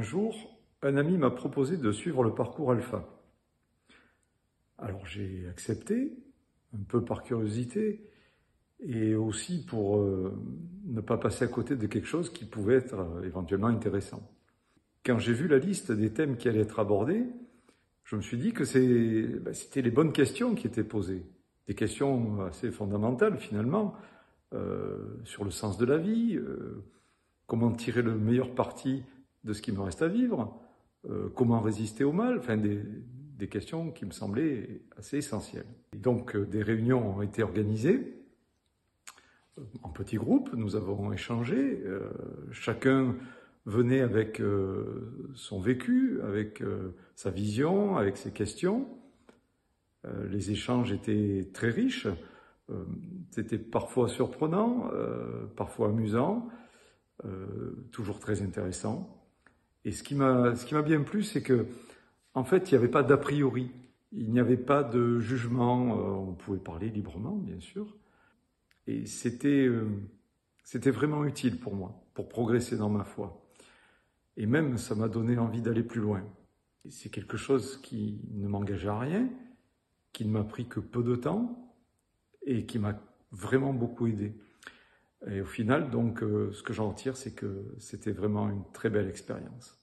jour, un ami m'a proposé de suivre le parcours Alpha. Alors j'ai accepté, un peu par curiosité, et aussi pour ne pas passer à côté de quelque chose qui pouvait être éventuellement intéressant. Quand j'ai vu la liste des thèmes qui allaient être abordés, je me suis dit que c'était les bonnes questions qui étaient posées. Des questions assez fondamentales finalement, sur le sens de la vie, comment tirer le meilleur parti de ce qui me reste à vivre, comment résister au mal, enfin des questions qui me semblaient assez essentielles. Et donc des réunions ont été organisées en petits groupes, nous avons échangé, chacun venait avec son vécu, avec sa vision, avec ses questions. Les échanges étaient très riches, c'était parfois surprenant, parfois amusant, toujours très intéressant. Et ce qui m'a bien plu, c'est que, en fait, il n'y avait pas d'a priori, il n'y avait pas de jugement, on pouvait parler librement, bien sûr. Et c'était vraiment utile pour moi, pour progresser dans ma foi. Et même, ça m'a donné envie d'aller plus loin. C'est quelque chose qui ne m'engageait à rien, qui ne m'a pris que peu de temps et qui m'a vraiment beaucoup aidé. Et au final, donc, ce que j'en retire, c'est que c'était vraiment une très belle expérience.